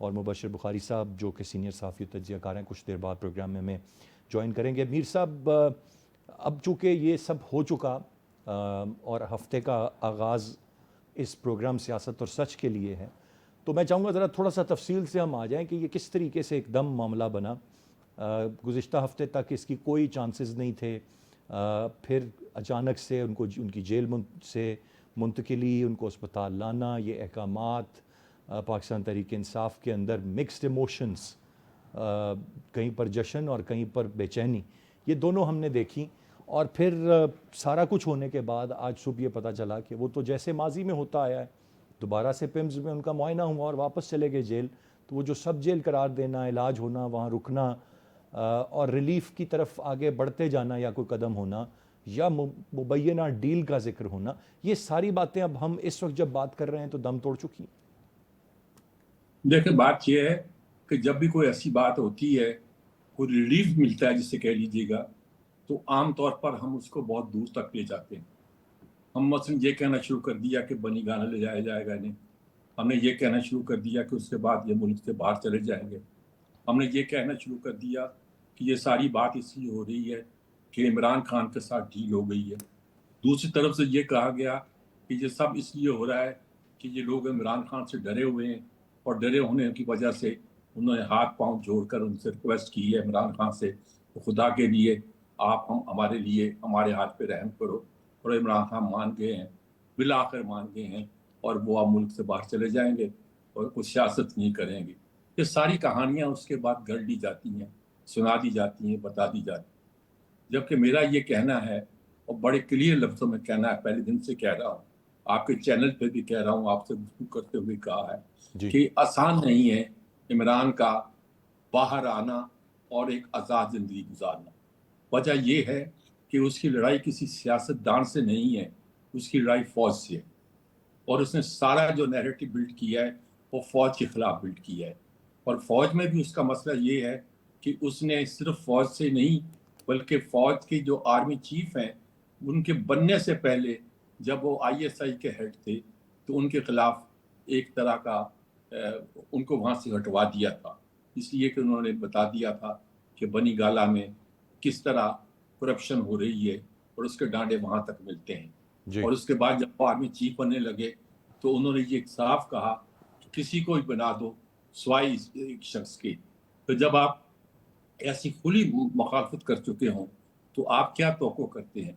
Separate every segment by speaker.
Speaker 1: اور مبشر بخاری صاحب جو کہ سینئر صحافی و تجزیہ کار ہیں، کچھ دیر بعد پروگرام میں جوائن کریں گے۔ میر صاحب، اب چونکہ یہ سب ہو چکا اور ہفتے کا آغاز اس پروگرام سیاست اور سچ کے لیے ہے، تو میں چاہوں گا ذرا تھوڑا سا تفصیل سے ہم آ جائیں کہ یہ کس طریقے سے ایک دم معاملہ بنا۔ گزشتہ ہفتے تک اس کی کوئی چانسز نہیں تھے، پھر اچانک سے ان کی جیل سے منتقلی، ان کو اسپتال لانا، یہ احکامات، پاکستان تحریک انصاف کے اندر مکسڈ ایموشنز، کہیں پر جشن اور کہیں پر بے چینی، یہ دونوں ہم نے دیکھی۔ اور پھر سارا کچھ ہونے کے بعد آج صبح یہ پتہ چلا کہ وہ تو جیسے ماضی میں ہوتا آیا ہے، دوبارہ سے پیمز میں ان کا معائنہ ہوا اور واپس چلے گئے جیل۔ تو وہ جو سب جیل قرار دینا، علاج ہونا، وہاں رکنا اور ریلیف کی طرف آگے بڑھتے جانا یا کوئی قدم ہونا یا مبینہ ڈیل کا ذکر ہونا، یہ ساری باتیں اب ہم اس وقت جب بات کر رہے ہیں تو دم توڑ چکی ہیں۔
Speaker 2: دیکھیں، بات یہ ہے کہ جب بھی کوئی ایسی بات ہوتی ہے، کوئی ریلیف ملتا ہے جسے کہہ لیجیے گا، تو عام طور پر ہم اس کو بہت دور تک لے جاتے ہیں۔ ہم مثلا یہ کہنا شروع کر دیا کہ بنی گانا لے جایا جائے گا انہیں، ہم نے یہ کہنا شروع کر دیا کہ اس کے بعد یہ ملک سے باہر چلے جائیں گے، ہم نے یہ کہنا شروع کر دیا کہ یہ ساری بات اس لیے ہو رہی ہے کہ عمران خان کے ساتھ ڈیل ہو گئی ہے۔ دوسری طرف سے یہ کہا گیا کہ یہ سب اس لیے ہو رہا ہے کہ یہ لوگ عمران خان سے ڈرے ہوئے ہیں، اور ڈرے ہونے کی وجہ سے انہوں نے ہاتھ پاؤں جوڑ کر ان سے ریکویسٹ کی ہے عمران خان سے، خدا کے لیے آپ ہمارے لیے ہمارے ہاتھ پہ رحم کرو، اور عمران خان مان گئے ہیں، بالآخر مان گئے ہیں، اور وہ اب ملک سے باہر چلے جائیں گے اور کوئی سیاست نہیں کریں گے۔ یہ ساری کہانیاں اس کے بعد گڑھ لی جاتی ہیں، سنا دی جاتی ہیں، بتا دی جاتی ہیں، جبکہ میرا یہ کہنا ہے، اور بڑے کلیئر لفظوں میں کہنا ہے، پہلے دن سے کہہ رہا ہوں، آپ کے چینل پہ بھی کہہ رہا ہوں، آپ سے گفتگو کرتے ہوئے کہا ہے کہ آسان نہیں ہے عمران کا باہر آنا اور ایک آزاد زندگی گزارنا۔ وجہ یہ ہے کہ اس کی لڑائی کسی سیاست دان سے نہیں ہے، اس کی لڑائی فوج سے ہے، اور اس نے سارا جو نیریٹو بلڈ کیا ہے وہ فوج کے خلاف بلڈ کیا ہے۔ اور فوج میں بھی اس کا مسئلہ یہ ہے کہ اس نے صرف فوج سے نہیں بلکہ فوج کے جو آرمی چیف ہیں ان کے بننے سے پہلے جب وہ ISI کے ہیڈ تھے تو ان کے خلاف ایک طرح کا ان کو وہاں سے ہٹوا دیا تھا، اس لیے کہ انہوں نے بتا دیا تھا کہ بنی گالا میں کس طرح کرپشن ہو رہی ہے اور اس کے ڈانڈے وہاں تک ملتے ہیں۔ اور اس کے بعد جب وہ آرمی چیف بننے لگے تو انہوں نے یہ صاف کہا کہ کسی کو بنا دو سوائے ایک شخص کے۔ تو جب آپ ایسی کھلی مخالفت کر چکے ہوں تو آپ کیا توقع کرتے ہیں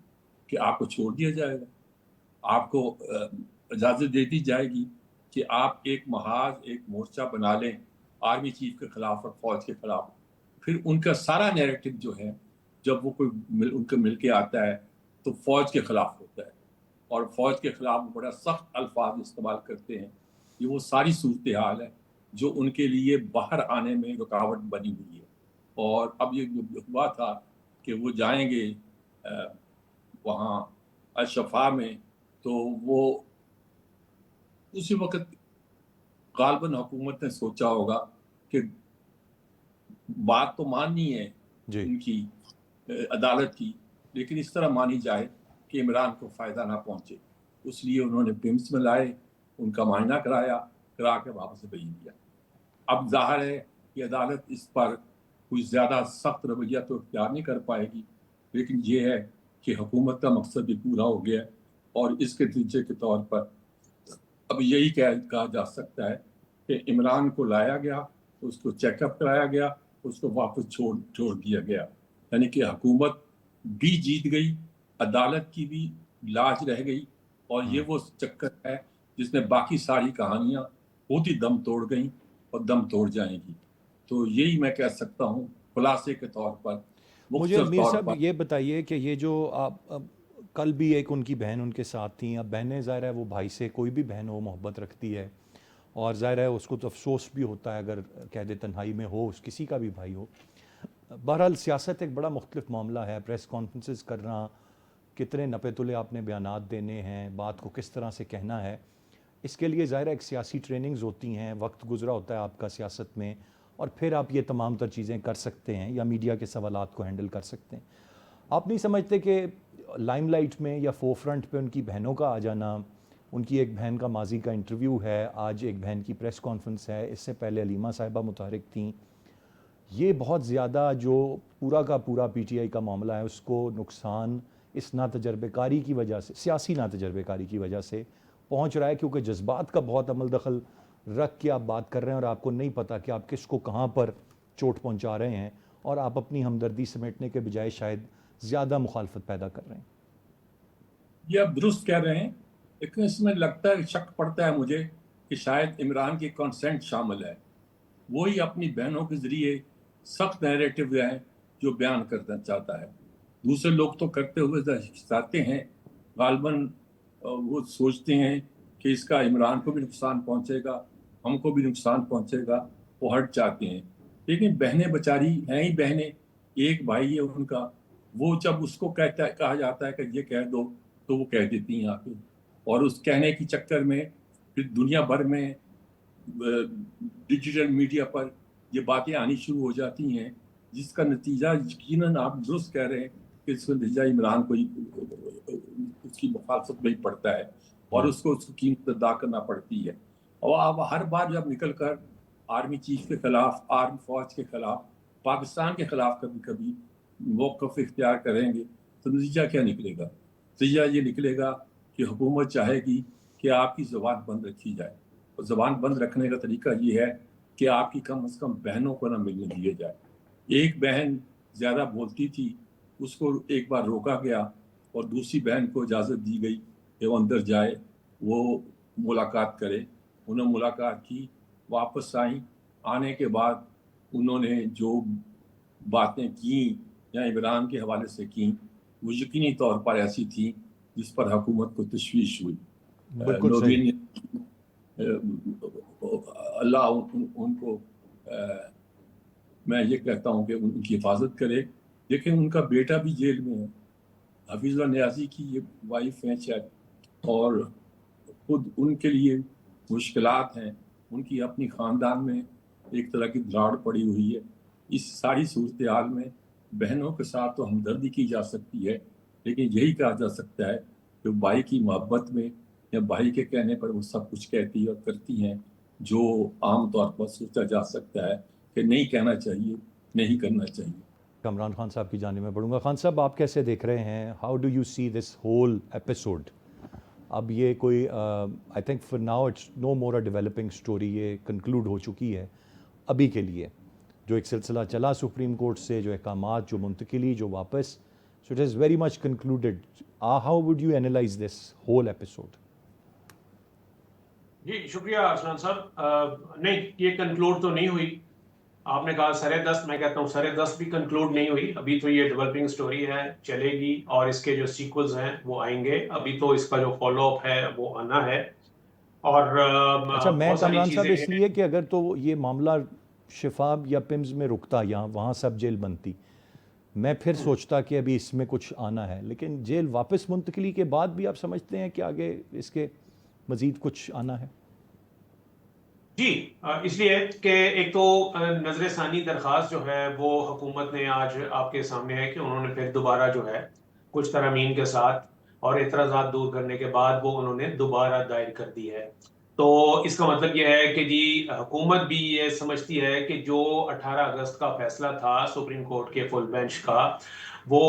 Speaker 2: کہ آپ کو چھوڑ دیا جائے گا؟ آپ کو اجازت دے دی جائے گی کہ آپ ایک محاذ، ایک مورچہ بنا لیں آرمی چیف کے خلاف اور فوج کے خلاف؟ پھر ان کا سارا نیریٹو جو ہے جب وہ کوئی ان کے مل کے آتا ہے تو فوج کے خلاف ہوتا ہے، اور فوج کے خلاف بڑا سخت الفاظ استعمال کرتے ہیں۔ یہ وہ ساری صورتحال ہے جو ان کے لیے باہر آنے میں رکاوٹ بنی ہوئی ہے۔ اور اب یہ جو ہوا تھا کہ وہ جائیں گے وہاں الشفا میں، تو وہ اسی وقت غالباً حکومت نے سوچا ہوگا کہ بات تو ماننی ہے ان کی عدالت کی، لیکن اس طرح مانی جائے کہ عمران کو فائدہ نہ پہنچے، اس لیے انہوں نے پیمس میں لائے، ان کا معائنہ کرا کے واپس بھیج دیا۔ اب ظاہر ہے کہ عدالت اس پر کوئی زیادہ سخت رویہ تو اختیار نہیں کر پائے گی، لیکن یہ ہے کہ حکومت کا مقصد بھی پورا ہو گیا، اور اس کے نتیجے کے طور پر اب یہی کہا جا سکتا ہے کہ عمران کو لایا گیا، اس کو چیک اپ کرایا گیا، اس کو واپس چھوڑ دیا گیا، یعنی کہ حکومت بھی جیت گئی، عدالت کی بھی لاج رہ گئی، اور یہ وہ چکر ہے جس میں باقی ساری کہانیاں بہت ہی دم توڑ گئیں اور دم توڑ جائیں گی۔ تو یہی میں کہہ سکتا ہوں خلاصے کے طور پر،
Speaker 1: مجھے
Speaker 2: مختصر
Speaker 1: میر
Speaker 2: طور
Speaker 1: صاحب
Speaker 2: پر۔
Speaker 1: یہ بتائیے کہ یہ جو آپ کل بھی ایک ان کی بہن ان کے ساتھ تھیں، اب بہنیں ظاہر ہے وہ بھائی سے کوئی بھی بہن ہو محبت رکھتی ہے، اور ظاہر ہے اس کو تو افسوس بھی ہوتا ہے اگر قید تنہائی میں ہو، کسی کا بھی بھائی ہو۔ بہرحال سیاست ایک بڑا مختلف معاملہ ہے، پریس کانفرنسز کرنا، کتنے نپے تلے آپ نے بیانات دینے ہیں، بات کو کس طرح سے کہنا ہے، اس کے لیے ظاہر ہے ایک سیاسی ٹریننگز ہوتی ہیں، وقت گزرا ہوتا ہے آپ کا سیاست میں، اور پھر آپ یہ تمام تر چیزیں کر سکتے ہیں یا میڈیا کے سوالات کو ہینڈل کر سکتے ہیں۔ آپ نہیں سمجھتے کہ لائم لائٹ میں یا فور فرنٹ پہ ان کی بہنوں کا آ جانا ان کی ایک بہن کا ماضی کا انٹرویو ہے، آج ایک بہن کی پریس کانفرنس ہے، اس سے پہلے علیمہ صاحبہ متحرک تھیں. یہ بہت زیادہ جو پورا کا پورا پی ٹی آئی کا معاملہ ہے اس کو نقصان اس ناتجربے کاری کی وجہ سے، سیاسی ناتجربے کاری کی وجہ سے پہنچ رہا ہے، کیونکہ جذبات کا بہت عمل دخل رکھ کے آپ بات کر رہے ہیں اور آپ کو نہیں پتہ کہ آپ کس کو کہاں پر چوٹ پہنچا رہے ہیں، اور آپ اپنی ہمدردی سمیٹنے کے بجائے شاید زیادہ مخالفت پیدا کر رہے ہیں.
Speaker 2: یہ آپ درست کہہ رہے ہیں، لیکن اس میں لگتا ہے، شک پڑتا ہے مجھے کہ شاید عمران کی کنسنٹ شامل ہے. وہی اپنی بہنوں کے ذریعے سخت نیریٹو ہے جو بیان کرنا چاہتا ہے. دوسرے لوگ تو کرتے ہوئے چاہتے ہیں، غالباً وہ سوچتے ہیں کہ اس کا عمران کو بھی نقصان پہنچے گا، ہم کو بھی نقصان پہنچے گا، وہ ہٹ جاتے ہیں. لیکن بہنیں بیچاری ہیں ہی بہنیں، ایک بھائی ہے ان کا، وہ جب اس کو کہا جاتا ہے کہ یہ کہہ دو تو وہ کہہ دیتی ہیں آ کے، اور اس کہنے کی چکر میں پھر دنیا بھر میں ڈیجیٹل میڈیا پر یہ باتیں آنی شروع ہو جاتی ہیں، جس کا نتیجہ یقیناً آپ درست کہہ رہے ہیں کہ اس کا نتیجہ عمران کو اس کی مخالفت میں ہی پڑتا ہے، اور اس کو قیمت ادا کرنا پڑتی ہے. اور آپ ہر بار جب نکل کر آرمی چیف کے خلاف، آرمی فوج کے خلاف، پاکستان کے خلاف کبھی کبھی موقف اختیار کریں گے تو نتیجہ کیا نکلے گا؟ نتیجہ یہ نکلے گا کہ حکومت چاہے گی کہ آپ کی زبان بند رکھی جائے، اور زبان بند رکھنے کا طریقہ یہ ہے کہ آپ کی کم از کم بہنوں کو نہ ملنے دیے جائے. ایک بہن زیادہ بولتی تھی، اس کو ایک بار روکا گیا اور دوسری بہن کو اجازت دی گئی کہ وہ اندر جائے، وہ ملاقات کرے. انہوں نے ملاقات کی، واپس آئیں. آنے کے بعد انہوں نے جو باتیں کیں یا عمران کے حوالے سے کیں، وہ یقینی طور پر ایسی تھیں جس پر حکومت کو تشویش ہوئی.
Speaker 1: بالکل صحیح.
Speaker 2: اللہ ان کو میں یہ کہتا ہوں کہ ان کی حفاظت کرے. لیکن ان کا بیٹا بھی جیل میں ہے، حفیظ اللہ نیازی کی یہ وائف ہیں شاید، اور خود ان کے لیے مشکلات ہیں. ان کی اپنی خاندان میں ایک طرح کی دراڑ پڑی ہوئی ہے. اس ساری صورتحال میں بہنوں کے ساتھ تو ہمدردی کی جا سکتی ہے، لیکن یہی کہا جا سکتا ہے کہ بھائی کی محبت میں یا بھائی کے کہنے پر وہ سب کچھ کہتی اور کرتی ہیں جو عام طور پر سوچا جا سکتا ہے کہ نہیں کہنا چاہیے، نہیں کرنا چاہیے.
Speaker 1: کامران خان صاحب کی جانب میں بڑھوں گا. خان صاحب، آپ کیسے دیکھ رہے ہیں؟ How do you see this whole episode? اب یہ کوئی I think for now it's no more a developing story, یہ کنکلوڈ ہو چکی ہے ابھی کے لیے. جو ایک سلسلہ چلا سپریم کورٹ سے، جو احکامات، جو منتقلی، جو واپس، so it is very much concluded. How would you analyze this whole episode?
Speaker 3: جی شکریہ ارسلان صاحب. نہیں، یہ کنکلوڈ تو نہیں ہوئی. آپ نے کہا سرے دست، میں کہتا ہوں سرے دست بھی کنکلوڈ نہیں ہوئی. ابھی تو یہ ڈیولپنگ سٹوری ہے، چلے گی، اور اس کے جو سیکولز ہیں وہ آئیں گے. ابھی تو اس کا جو فالو اپ ہے وہ آنا ہے. اور
Speaker 1: اچھا، میں
Speaker 3: بہت ساری
Speaker 1: کامران صاحب
Speaker 3: چیزیں
Speaker 1: اس لیے کہ اگر تو یہ معاملہ شفاب یا پمز میں رکتا، یہاں وہاں سب جیل بنتی، میں پھر سوچتا کہ ابھی اس میں کچھ آنا ہے. لیکن جیل واپس منتقلی کے بعد بھی آپ سمجھتے ہیں کہ آگے اس کے مزید کچھ آنا ہے؟
Speaker 3: جی، اس لیے کہ ایک تو نظر ثانی درخواست جو ہے وہ حکومت نے آج آپ کے سامنے ہے کہ انہوں نے پھر دوبارہ جو ہے کچھ ترامین کے ساتھ اور اعتراضات دور کرنے کے بعد وہ انہوں نے دوبارہ دائر کر دی ہے. تو اس کا مطلب یہ ہے کہ جی حکومت بھی یہ سمجھتی ہے کہ جو 18 اگست کا فیصلہ تھا سپریم کورٹ کے فل بینچ کا، وہ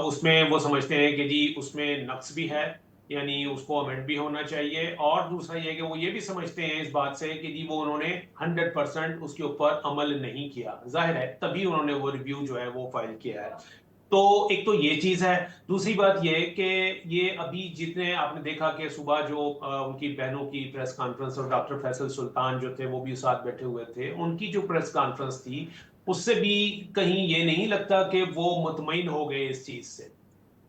Speaker 3: اس میں وہ سمجھتے ہیں کہ جی اس میں نقص بھی ہے، یعنی اس کو امینڈ بھی ہونا چاہیے. اور دوسرا یہ کہ وہ یہ بھی سمجھتے ہیں اس بات سے کہ جی وہ انہوں نے 100% اس کے اوپر عمل نہیں کیا. ظاہر ہے تبھی انہوں نے وہ ریویو جو ہے وہ فائل کیا ہے. تو ایک تو یہ چیز ہے. دوسری بات یہ کہ یہ ابھی جتنے آپ نے دیکھا کہ صبح جو ان کی بہنوں کی پریس کانفرنس، اور ڈاکٹر فیصل سلطان جو تھے وہ بھی ساتھ بیٹھے ہوئے تھے، ان کی جو پریس کانفرنس تھی اس سے بھی کہیں یہ نہیں لگتا کہ وہ مطمئن ہو گئے اس چیز سے.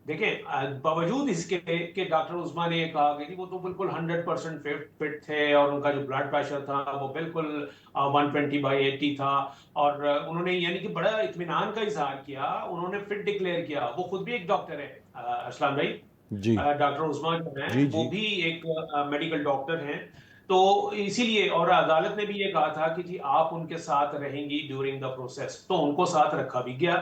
Speaker 3: دیکھیں، باوجود اس کے کہ ڈاکٹر عظمیٰ نے یہ کہا کہ وہ تو بالکل 100% فٹ تھے، اور ان کا جو بلڈ پریشر تھا وہ بالکل 120/80 تھا، اور انہوں نے یعنی کہ بڑا اطمینان کا اظہار کیا، انہوں نے فٹ ڈکلیئر کیا. وہ خود بھی ایک ڈاکٹر ہے ارسلان بھائی،
Speaker 1: جی
Speaker 3: ڈاکٹر عظمیٰ جو ہیں
Speaker 1: جی
Speaker 3: وہ
Speaker 1: جی.
Speaker 3: بھی ایک میڈیکل ڈاکٹر ہیں. تو اسی لیے، اور عدالت نے بھی یہ کہا تھا کہ جی آپ ان کے ساتھ رہیں گی ڈیورنگ دا پروسیس، تو ان کو ساتھ رکھا بھی گیا.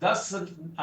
Speaker 3: 10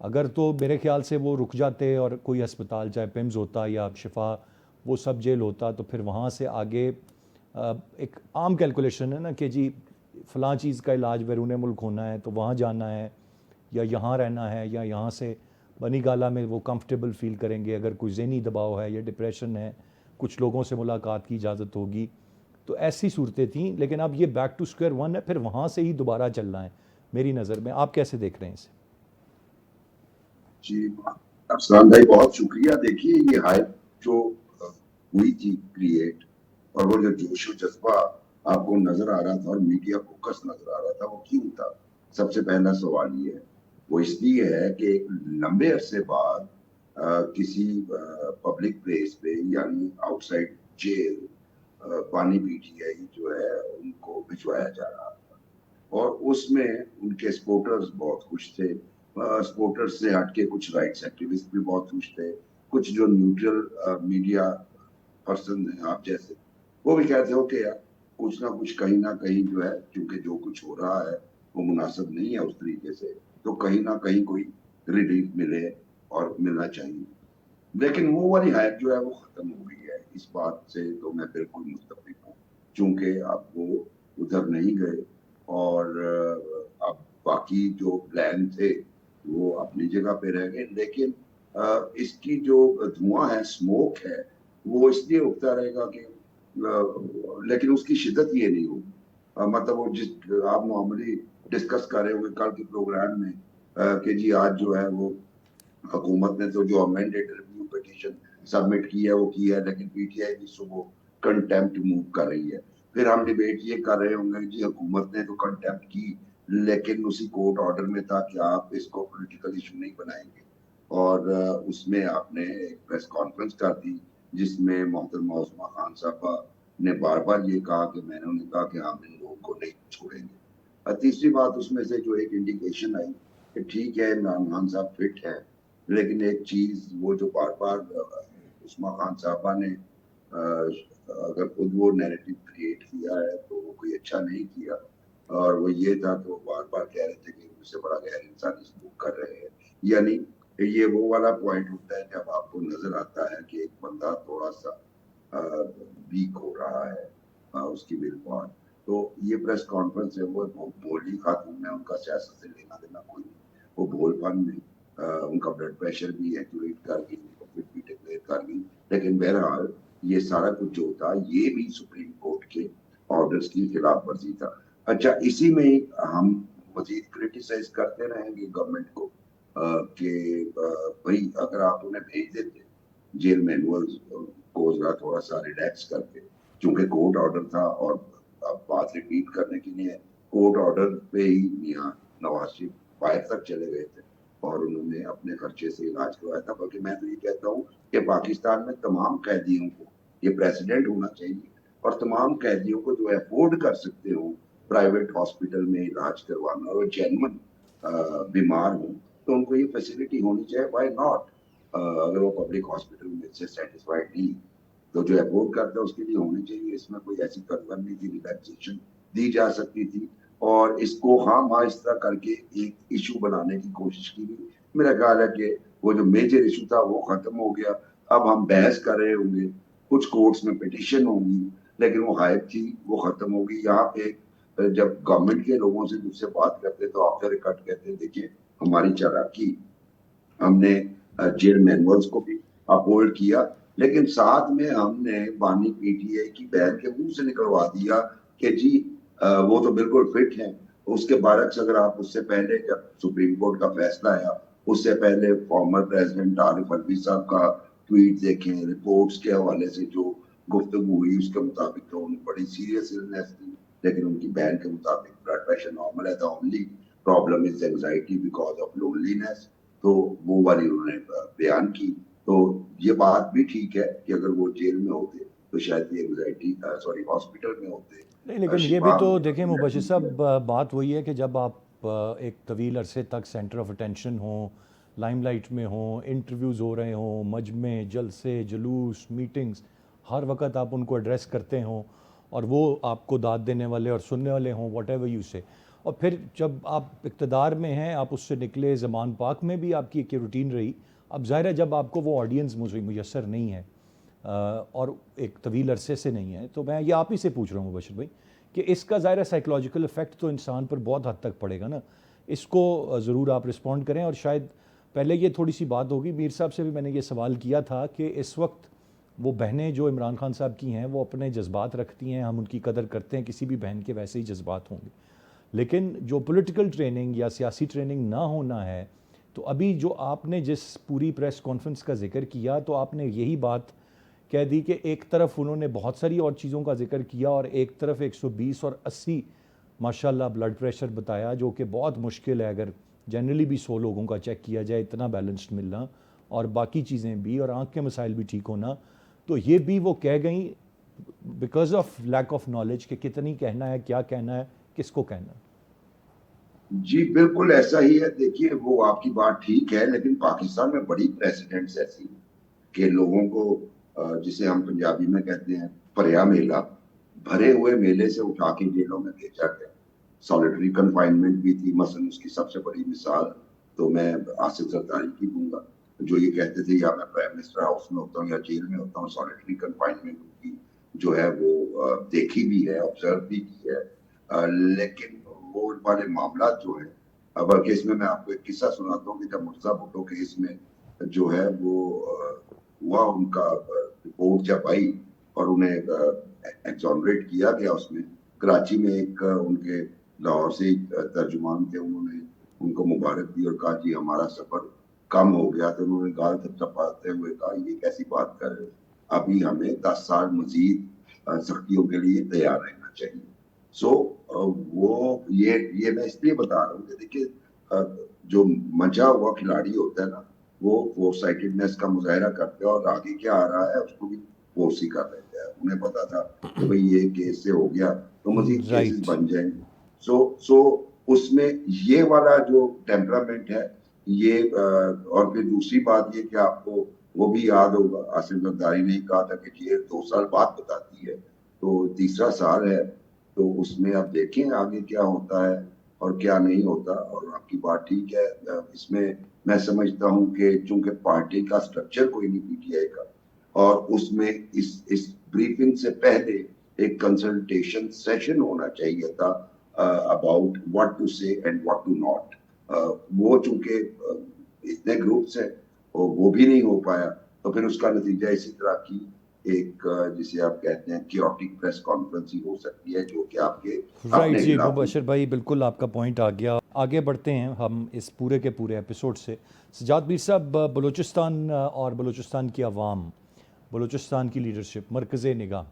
Speaker 1: اگر تو میرے خیال سے وہ رک جاتے اور کوئی ہسپتال چاہے پیمز ہوتا یا شفا وہ سب جیل ہوتا تو پھر وہاں سے آگے ایک عام کیلکولیشن ہے نا کہ جی فلاں چیز کا علاج بیرون ملک ہونا ہے تو وہاں جانا ہے یا یہاں رہنا ہے یا یہاں سے بنی گالا میں وہ کمفرٹیبل فیل کریں گے. اگر کوئی ذہنی دباؤ ہے یا ڈپریشن ہے کچھ لوگوں سے ملاقات کی اجازت ہوگی تو ایسی صورتیں تھیں. لیکن اب یہ بیک ٹو اسکوائر ون ہے, پھر وہاں سے ہی دوبارہ چلنا ہے میری نظر میں. آپ کیسے دیکھ رہے ہیں اسے؟
Speaker 4: جی افسران بھائی بہت شکریہ. دیکھیے یہ ہائپ جو ہوئی تھی کریٹ اور وہ جو جوش و جذبہ آپ کو نظر آ رہا تھا اور میڈیا فوکس نظر آ رہا تھا وہ کیوں تھا؟ سب سے پہلا سوال یہ ہے, وہ اس لیے ہے کہ ایک لمبے عرصے بعد کسی پبلک پلیس پہ یعنی آؤٹ سائڈ جیل بانی پی ٹی آئی جو ہے ان کو بھجوایا جا رہا تھا اور اس میں ان کے سپورٹرز بہت خوش تھے. سپورٹرز سے ہٹ کے کچھ رائٹس ایکٹیوسٹ بھی بہت خوش تھے, کچھ جو نیوٹرل میڈیا پرسن ہیں آپ جیسے وہ بھی کہتے ہو کہ یار کچھ نہ کچھ کہیں نہ کہیں جو ہے کیونکہ جو کچھ ہو رہا ہے وہ مناسب نہیں ہے اس طریقے سے, تو کہیں نہ کہیں کوئی ریلیف ملے اور ملنا چاہیے. لیکن وہ والی ہائپ جو ہے وہ ختم ہو گئی ہے. اس بات سے تو میں بالکل متفق ہوں چونکہ آپ وہ ادھر نہیں گئے اور اب باقی جو پلان تھے وہ اپنی جگہ پہ رہ گئے. لیکن اس کی جو دھواں ہے اسموک ہے وہ اس لیے اٹھتا رہے گا کہ لیکن اس کی شدت یہ نہیں ہوگی. مطلب وہ جس آپ نارملی ڈسکس کر رہے ہوئے کل کے پروگرام میں کہ جی آج جو ہے وہ حکومت نے تو جو امینڈیڈ ریویو پیٹیشن سبمٹ کی ہے وہ کی ہے, لیکن پی ٹی آئی بھی صبح کنٹیمپٹ موو کر رہی ہے. پھر ہم ڈیبیٹ یہ کر رہے ہوں گے جی حکومت نے تو کنٹیمپٹ کی لیکن اسی کورٹ آرڈر میں تھا کہ آپ اس کو پولیٹیکل ایشو نہیں بنائیں گے, اور اس میں آپ نے ایک پریس کانفرنس کر دی جس میں محترمہ عظمیٰ خان صاحبہ نے بار بار یہ کہا کہ میں نے انہیں کہا کہ ہم ان لوگوں کو نہیں چھوڑیں گے. تیسری بات اس میں سے جو ایک انڈیکیشن آئی کہ ٹھیک ہے عمران خان صاحب فٹ ہے, لیکن ایک چیز وہ جو بار بار عثمان خان صاحبہ نے اگر خود وہ نیریٹو کریٹ کیا ہے تو وہ کوئی اچھا نہیں کیا, اور وہ یہ تھا کہ وہ بار بار کہہ رہے تھے کہ مجھ سے بڑا غیر انسانی سلوک کر رہے ہیں. یعنی یہ وہ والا پوائنٹ ہوتا ہے جب آپ کو نظر آتا ہے کہ ایک بندہ تھوڑا سا ویک ہو رہا ہے اس کی ول پاور. تو یہ پریس کانفرنس ہے وہ بولی خاتون ہے, ان کا سیاست سے لینا دینا کوئی نہیں, وہ بول پن میں ان کا بلڈ پریشر بھی ایکٹیویٹ کر گئی, فٹ بھی ڈکلیئر کر گئی. لیکن بہرحال یہ سارا کچھ جو تھا یہ بھی سپریم کورٹ کے آرڈرز کی خلاف ورزی تھا. اچھا اسی میں ہم مزید کرٹیسائز کرتے رہیں گے گورنمنٹ کو کہ بھائی اگر آپ انہیں بھیج دیتے جیل مینولز کو ذرا تھوڑا سا ریلیکس کر کے, چونکہ کورٹ آرڈر تھا اور اب بات ریپیٹ کرنے کے لیے کورٹ آرڈر پہ ہی میاں نواز شریف باہر تک چلے گئے تھے اور انہوں نے اپنے خرچے سے علاج کروایا تھا. بلکہ میں تو یہ کہتا ہوں کہ پاکستان میں تمام قیدیوں کو یہ پریسیڈنٹ ہونا چاہیے اور تمام قیدیوں کو جو افورڈ کر سکتے ہوں پرائیویٹ ہاسپٹل میں علاج کروانا اور جینون بیمار ہوں تو ان کو یہ فیسلٹی ہونی چاہیے. Why not? اگر وہ پبلک ہاسپٹل میں سے سیٹسفائڈ نہیں تو جو افورڈ کرتا ہے اس کے لیے ہونی چاہیے. اس میں کوئی ایسی کنفرم نہیں تھی, ریلیکسیشن دی جا سکتی تھی اور اس کو اس طرح کر کے ایک ایشو بنانے کی کوشش کی گئی. میرا خیال ہے کہ وہ جو میجر ایشو تھا وہ ختم ہو گیا. اب ہم بحث کر رہے ہوں گے, کچھ کورٹس میں پٹیشن ہوں گی, لیکن وہ ہائپ تھی وہ ختم ہو گئی. یہاں پہ جب گورنمنٹ کے لوگوں سے مجھ سے بات کرتے تو آف دا ریکارڈ کہتے ہیں دیکھیے ہماری چالاکی, ہم نے جیل مینولز کو بھی اپہولڈ کیا لیکن ساتھ میں ہم نے بانی پی ٹی آئی کی بہن کے منہ سے نکلوا دیا کہ جی وہ تو بالکل فٹ ہیں. اس کے برعکس اگر آپ اس سے پہلے جب سپریم کورٹ کا فیصلہ آیا اس سے پہلے فارمر پریزیڈنٹ عارف الوی صاحب کا ٹویٹ دیکھیں, رپورٹس کے حوالے سے جو گفتگو ہوئی اس کے مطابق تو انہیں بڑی سیریس النس تھی, لیکن ان کی بہن کے مطابق بلڈ پریشر نارمل ہے. The only problem is anxiety because of loneliness. تو وہ والی انہوں نے بیان کی. تو یہ بات بھی ٹھیک ہے کہ اگر وہ جیل میں ہوتے تو شاید یہ انگزائٹی ہاسپٹل میں ہوتے
Speaker 1: نہیں, لیکن یہ بھی تو دیکھیں مبشر صاحب بات وہی ہے کہ جب آپ ایک طویل عرصے تک سینٹر آف اٹینشن ہوں, لائم لائٹ میں ہوں, انٹرویوز ہو رہے ہوں, مجمع, جلسے, جلوس, میٹنگز, ہر وقت آپ ان کو ایڈریس کرتے ہوں اور وہ آپ کو داد دینے والے اور سننے والے ہوں, واٹ ایور یو سے. اور پھر جب آپ اقتدار میں ہیں آپ اس سے نکلے, زمان پاک میں بھی آپ کی ایک روٹین رہی, اب ظاہر ہے جب آپ کو وہ آڈینس میسر نہیں ہے اور ایک طویل عرصے سے نہیں ہے, تو میں یہ آپ ہی سے پوچھ رہا ہوں مبشر بھائی کہ اس کا ظاہر سائیکلوجیکل افیکٹ تو انسان پر بہت حد تک پڑے گا نا, اس کو ضرور آپ رسپونڈ کریں. اور شاید پہلے یہ تھوڑی سی بات ہوگی, میر صاحب سے بھی میں نے یہ سوال کیا تھا کہ اس وقت وہ بہنیں جو عمران خان صاحب کی ہیں وہ اپنے جذبات رکھتی ہیں, ہم ان کی قدر کرتے ہیں, کسی بھی بہن کے ویسے ہی جذبات ہوں گے, لیکن جو پولیٹیکل ٹریننگ یا سیاسی ٹریننگ نہ ہونا ہے, تو ابھی جو آپ نے جس پوری پریس کانفرنس کا ذکر کیا تو آپ نے یہی بات کہہ دی کہ ایک طرف انہوں نے بہت ساری اور چیزوں کا ذکر کیا اور ایک طرف 120 اور 80 ماشاءاللہ بلڈ پریشر بتایا, جو کہ بہت مشکل ہے اگر جنرلی بھی 100 لوگوں کا چیک کیا جائے, اتنا بیلنسڈ ملنا اور باقی چیزیں بھی, اور آنکھ کے مسائل بھی ٹھیک ہونا. تو یہ بھی وہ کہہ گئیں because of lack of knowledge کہ کتنی کہنا ہے, کیا کہنا ہے, کس کو کہنا ہے.
Speaker 4: جی بالکل ایسا ہی ہے. دیکھیے وہ آپ کی بات ٹھیک ہے, لیکن پاکستان میں بڑی پریسیڈنٹس ایسی کہ لوگوں کو جسے ہم پنجابی میں کہتے ہیں پریا میلہ, بھرے ہوئے میلے سے اٹھا کے جیلوں میں بھیجا گیا. سالیٹری کنفائنمنٹ بھی تھی. مثلا اس کی سب سے بڑی مثال تو میں آصف زرداری کی دوں گا, جو یہ کہتے تھے یا میں پرائم منسٹر ہاؤس میں ہوتا ہوں یا جیل میں ہوتا ہوں. سالیٹری کنفائنمنٹ کی جو ہے وہ دیکھی بھی ہے, آبزرو بھی کی ہے, لیکن وہ والے معاملات جو ہیں, بلکہ اس میں آپ کو ایک قصہ سناتا ہوں کہ جب مرزا بھٹو کیس میں جو ہے وہ ہوا, ان کا رپورٹ جب آئی اور انہیں ایگزونریٹ کیا گیا, اس میں کراچی میں ایک ان کے لاہور سے ترجمان تھے, انہوں نے ان کو مبارک دی اور کہا جی ہمارا سفر کم ہو گیا. تو انہوں نے گال تھپتھپاتے ہوئے کہا یہ کیسی بات کر رہے ہو, ابھی ہمیں 10 سال مزید سختیوں کے لیے تیار رہنا چاہیے. سو وہ یہ میں اس لیے بتا رہا ہوں کہ دیکھیے جو منچا ہوا کھلاڑی ہوتا ہے نا, وہ فور سائٹڈنیس کا مظاہرہ کرتے ہیں اور آگے کیا آ رہا ہے اس کو بھی فورس ہی کر لیتے ہیں. انہیں پتا تھا کہ بھئی یہ کیس سے ہو گیا تو مزید کیسز بن جائیں گے. سو اس میں یہ والا جو ٹیمپرامنٹ ہے یہ, اور پھر دوسری بات یہ کہ آپ کو وہ بھی یاد ہوگا, آصف زرداری نے کہا تھا کہ یہ 2 سال بعد بتاتی ہے, تو تیسرا سال ہے, تو اس میں آپ دیکھیں آگے کیا ہوتا ہے اور کیا نہیں ہوتا. اور آپ کی بات ٹھیک ہے, اس میں سمجھتا ہوں کہ چونکہ پارٹی کا سٹرکچر کوئی نہیں پی ٹی آئی کا, اور اس میں اس بریفنگ سے پہلے ایک کنسلٹیشن سیشن ہونا چاہیے تھا اباؤٹ واٹ ٹو سے اینڈ واٹ ٹو ناٹ. وہ چونکہ اتنے گروپس ہیں وہ بھی نہیں ہو پایا, تو پھر اس کا نتیجہ اسی طرح کی ایک جسے آپ کہتے ہیں کیوٹک پریس کانفرنس ہی ہو سکتی ہے, جو کہ آپ کے
Speaker 1: رائٹ. جی مبشر بھائی بالکل آپ کا پوائنٹ آ گیا. آگے بڑھتے ہیں ہم اس پورے کے پورے ایپیسوڈ سے. سجاد میر صاحب, بلوچستان اور بلوچستان کی عوام, بلوچستان کی لیڈرشپ, مرکز نگاہ,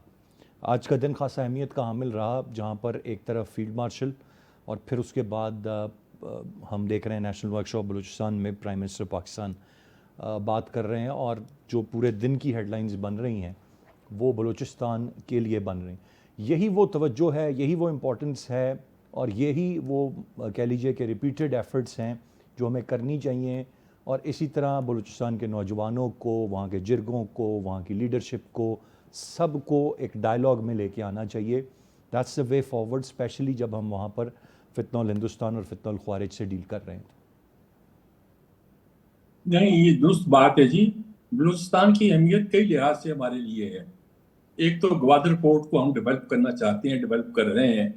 Speaker 1: آج کا دن خاص اہمیت کا حامل رہا, جہاں پر ایک طرف فیلڈ مارشل اور پھر اس کے بعد ہم دیکھ رہے ہیں نیشنل ورک شاپ بلوچستان میں پرائم منسٹر پاکستان بات کر رہے ہیں, اور جو پورے دن کی ہیڈ لائنز بن رہی ہیں وہ بلوچستان کے لیے بن رہی ہیں. یہی وہ توجہ ہے, یہی وہ امپورٹنس ہے, اور یہی وہ کہہ لیجئے کہ ریپیٹڈ ایفرٹس ہیں جو ہمیں کرنی چاہیے. اور اسی طرح بلوچستان کے نوجوانوں کو, وہاں کے جرگوں کو, وہاں کی لیڈرشپ کو, سب کو ایک ڈائلاگ میں لے کے آنا چاہیے. That's the way forward, especially جب ہم وہاں پر فتنہ الہندوستان اور فتنہ الخوارج سے ڈیل کر رہے ہیں.
Speaker 2: نہیں, یہ درست بات ہے جی. بلوچستان کی اہمیت کئی لحاظ سے ہمارے لیے ہے. ایک تو گوادر پورٹ کو ہم ڈیولپ کرنا چاہتے ہیں, ڈیولپ کر رہے ہیں,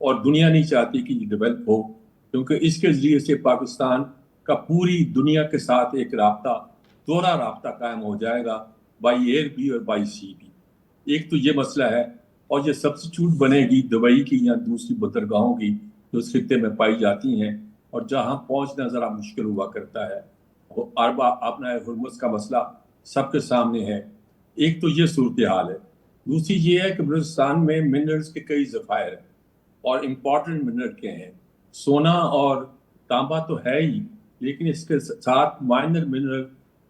Speaker 2: اور دنیا نہیں چاہتی کہ یہ ڈیولپ ہو, کیونکہ اس کے ذریعے سے پاکستان کا پوری دنیا کے ساتھ ایک رابطہ, دوہرا رابطہ قائم ہو جائے گا, بائی ایئر بھی اور بائی سی بھی. ایک تو یہ مسئلہ ہے, اور یہ سبسٹیچیوٹ بنے گی دبئی کی یا دوسری بندرگاہوں کی جو اس خطے میں پائی جاتی ہیں, اور جہاں پہنچنا ذرا مشکل ہوا کرتا ہے. اپنا ہرمز کا مسئلہ سب کے سامنے ہے. ایک تو یہ صورتحال ہے. دوسری یہ ہے کہ بلوچستان میں منرلز کے کئی ذخائر ہیں, اور امپورٹنٹ منرل کے ہیں. سونا اور تانبا تو ہے ہی, لیکن اس کے ساتھ مائنر منرل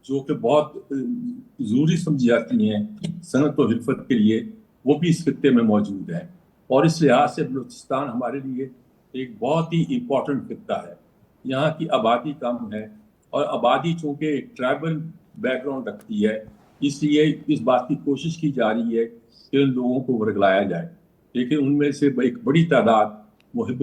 Speaker 2: جو کہ بہت ضروری سمجھی جاتی ہیں صنعت و حرفت کے لیے, وہ بھی اس خطے میں موجود ہیں. اور اس لحاظ سے بلوچستان ہمارے لیے ایک بہت ہی امپورٹنٹ خطہ ہے. یہاں کی آبادی کم ہے, اور آبادی چونکہ ایک ٹرائبل بیک گراؤنڈ رکھتی ہے, اس لیے اس بات کی کوشش کی جا رہی ہے کہ ان لوگوں کو ورگلایا جائے. لیکن ان میں سے ایک بڑی تعداد محب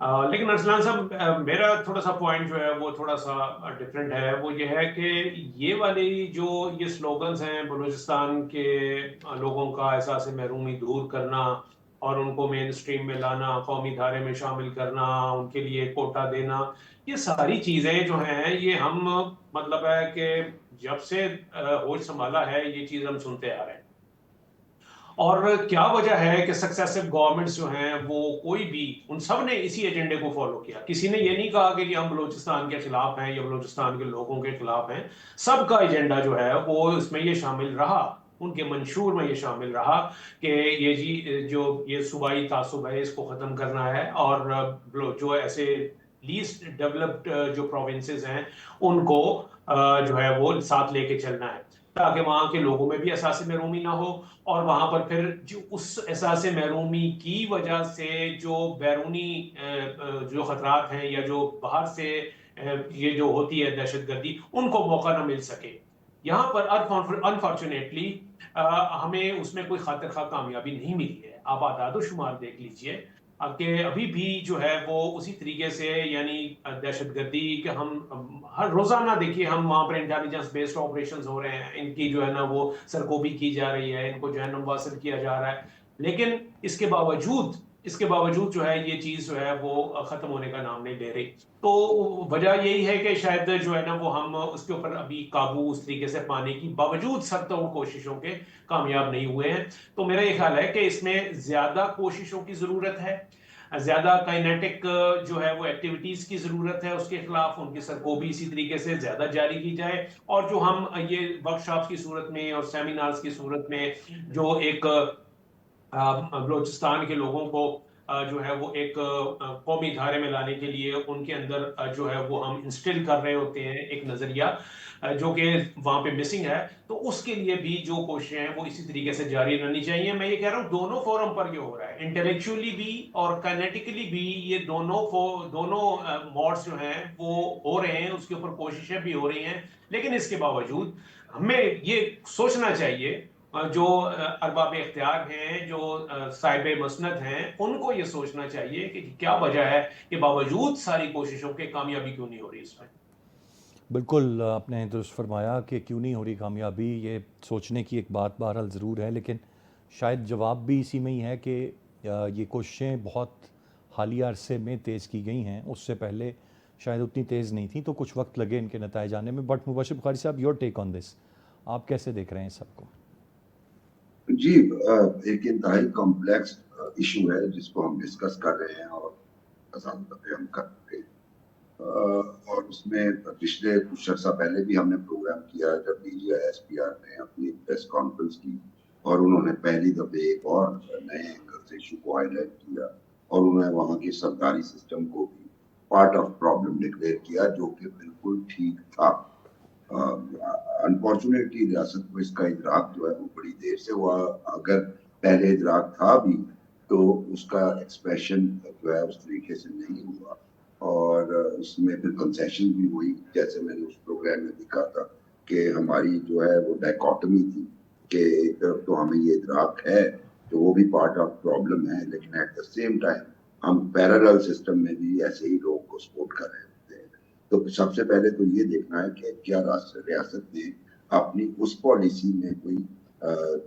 Speaker 3: لیکن ارسلان صاحب میرا تھوڑا سا پوائنٹ جو ہے وہ تھوڑا سا ڈفرینٹ ہے. وہ یہ ہے کہ یہ والی جو یہ سلوگنز ہیں بلوچستان کے لوگوں کا احساس محرومی دور کرنا اور ان کو مین سٹریم میں لانا, قومی دھارے میں شامل کرنا, ان کے لیے کوٹا دینا, یہ ساری چیزیں جو ہیں یہ ہم مطلب ہے کہ جب سے ہوش سنبھالا ہے یہ چیز ہم سنتے آ رہے ہیں. اور کیا وجہ ہے کہ سکسیسو گورنمنٹس جو ہیں وہ کوئی بھی ان سب نے اسی ایجنڈے کو فالو کیا. کسی نے یہ نہیں کہا کہ ہم بلوچستان کے خلاف ہیں یا بلوچستان کے لوگوں کے خلاف ہیں. سب کا ایجنڈا جو ہے وہ اس میں یہ شامل رہا, ان کے منشور میں یہ شامل رہا کہ یہ جی جو یہ صوبائی تعصب ہے اس کو ختم کرنا ہے, اور جو ایسے لیسٹ ڈیولپڈ جو پروونسز ہیں ان کو جو ہے وہ ساتھ لے کے چلنا ہے تاکہ وہاں کے لوگوں میں بھی احساس محرومی نہ ہو, اور وہاں پر پھر جو اس احساس محرومی کی وجہ سے جو بیرونی جو خطرات ہیں یا جو باہر سے یہ جو ہوتی ہے دہشت گردی ان کو موقع نہ مل سکے. یہاں پر انفارچونیٹلی ہمیں اس میں کوئی خاطر خواہ کامیابی نہیں ملی ہے. آپ اعداد و شمار دیکھ لیجئے کہ ابھی بھی جو ہے وہ اسی طریقے سے یعنی دہشت گردی کہ ہم ہر روزانہ دیکھیے ہم وہاں پر انٹیلیجنس بیسڈ آپریشنز ہو رہے ہیں, ان کی جو ہے نا وہ سرکوبی کی جا رہی ہے, ان کو جو ہے نمباسر کیا جا رہا ہے, لیکن اس کے باوجود جو ہے یہ چیز جو ہے وہ ختم ہونے کا نام نہیں لے رہی. تو وجہ یہی ہے کہ شاید جو ہے نا وہ ہم اس کے اوپر ابھی قابو اس طریقے سے پانے کی باوجود سخت کوششوں کے کامیاب نہیں ہوئے ہیں. تو میرا یہ خیال ہے کہ اس میں زیادہ کوششوں کی ضرورت ہے, زیادہ کائنیٹک جو ہے وہ ایکٹیویٹیز کی ضرورت ہے, اس کے خلاف ان کی سرکوبی اسی طریقے سے زیادہ جاری کی جائے, اور جو ہم یہ ورکشاپس کی صورت میں اور سیمینارز کی صورت میں جو ایک بلوچستان کے لوگوں کو جو ہے وہ ایک قومی دھارے میں لانے کے لیے ان کے اندر جو ہے وہ ہم انسٹل کر رہے ہوتے ہیں ایک نظریہ جو کہ وہاں پہ مسنگ ہے, تو اس کے لیے بھی جو کوششیں ہیں وہ اسی طریقے سے جاری رہنی چاہیے. میں یہ کہہ رہا ہوں دونوں فورم پر یہ ہو رہا ہے, انٹلیکچولی بھی اور کائنیٹیکلی بھی, یہ دونوں موڈز جو ہیں وہ ہو رہے ہیں, اس کے اوپر کوششیں بھی ہو رہی ہیں. لیکن اس کے باوجود ہمیں یہ سوچنا چاہیے جو ارباب اختیار ہیں, جو صاحب مسند ہیں, ان کو یہ سوچنا چاہیے کہ کیا وجہ ہے کہ باوجود ساری کوششوں کے کامیابی کیوں نہیں ہو رہی اس میں.
Speaker 1: بالکل آپ نے درست فرمایا کہ کیوں نہیں ہو رہی کامیابی, یہ سوچنے کی ایک بات بہرحال ضرور ہے, لیکن شاید جواب بھی اسی میں ہی ہے کہ یہ کوششیں بہت حالیہ عرصے میں تیز کی گئی ہیں, اس سے پہلے شاید اتنی تیز نہیں تھیں, تو کچھ وقت لگے ان کے نتائج آنے میں. بٹ مبشر بخاری صاحب, یور ٹیک آن دس, آپ کیسے دیکھ رہے ہیں سب کو؟
Speaker 4: جی ایک انتہائی کمپلیکس ایشو ہے جس کو ہم ڈسکس کر رہے ہیں اور ہم کر رہے ہیں, اور اس میں پچھلے کچھ عرصہ پہلے بھی ہم نے پروگرام کیا جب DGI-SPR نے اپنی پریس کانفرنس کی اور انہوں نے پہلی دفعہ ایک اور نئے اینگل سے ایشو کو ہائی لائٹ کیا, اور انہوں نے وہاں کے سرکاری سسٹم کو بھی پارٹ آف پرابلم ڈکلیئر کیا, جو کہ بالکل ٹھیک تھا. انفارچونیٹلی ریاست کو اس کا ادراک جو ہے وہ بڑی دیر سے ہوا, اگر پہلے ادراک تھا بھی تو اس کا ایکسپریشن جو ہے اس طریقے سے نہیں ہوا, اور اس میں پھر کنسیشن بھی ہوئی, جیسے میں نے اس پروگرام میں دکھا تھا کہ ہماری جو ہے وہ ڈائکاٹمی تھی کہ ایک طرف تو ہمیں یہ ادراک ہے تو وہ بھی پارٹ آف پرابلم ہے, لیکن ایٹ دا سیم ٹائم ہم پیرالل سسٹم میں بھی ایسے ہی لوگوں کو سپورٹ کر رہے ہوتے ہیں. تو سب سے پہلے تو یہ دیکھنا ہے کہ کیا ریاست نے اپنی اس پالیسی میں کوئی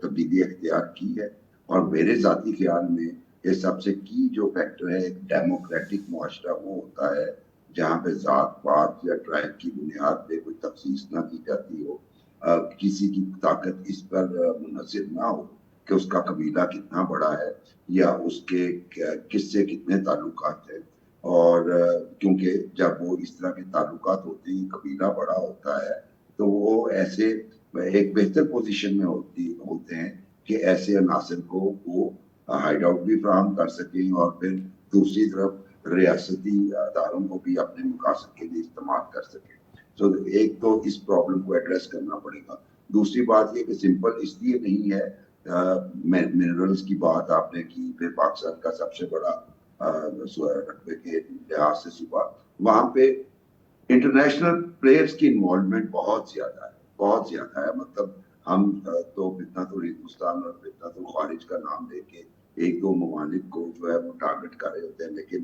Speaker 4: تبدیلی اختیار کی ہے, اور میرے ذاتی خیال میں یہ سب سے کی جو فیکٹر ہے ایک ڈیموکریٹک معاشرہ وہ ہوتا ہے جہاں پہ ذات پات یا ٹرائب کی بنیاد پہ کوئی تخصیص نہ کی جاتی ہو, کسی کی طاقت اس پر منحصر نہ ہو کہ اس کا قبیلہ کتنا بڑا ہے یا اس کے کس سے کتنے تعلقات ہیں, اور کیونکہ جب وہ اس طرح کے تعلقات ہوتے ہیں, قبیلہ بڑا ہوتا ہے, تو وہ ایسے ایک بہتر پوزیشن میں ہوتے ہیں کہ ایسے عناصر کو وہ ہائیڈ آؤٹ بھی فراہم کر سکیں, اور پھر دوسری طرف ریاستی اداروں کو بھی اپنے مقاصد کے لیے استعمال کر سکیں. تو ایک تو اس پرابلم کو ایڈریس کرنا پڑے گا. دوسری بات یہ کہ سمپل اس لیے نہیں ہے, منرلز کی بات آپ نے کی, پھر پاکستان کا سب سے بڑا رقبے کے لحاظ سے صوبہ, وہاں پہ انٹرنیشنل پلیئرز کی انوالومنٹ بہت زیادہ ہے. مطلب ہم تو اتنا تو ہندوستان اور اتنا تو خارج کا نام لے کے ایک دو ممالک کو جو ہے وہ ٹارگٹ کر رہے ہوتے ہیں, لیکن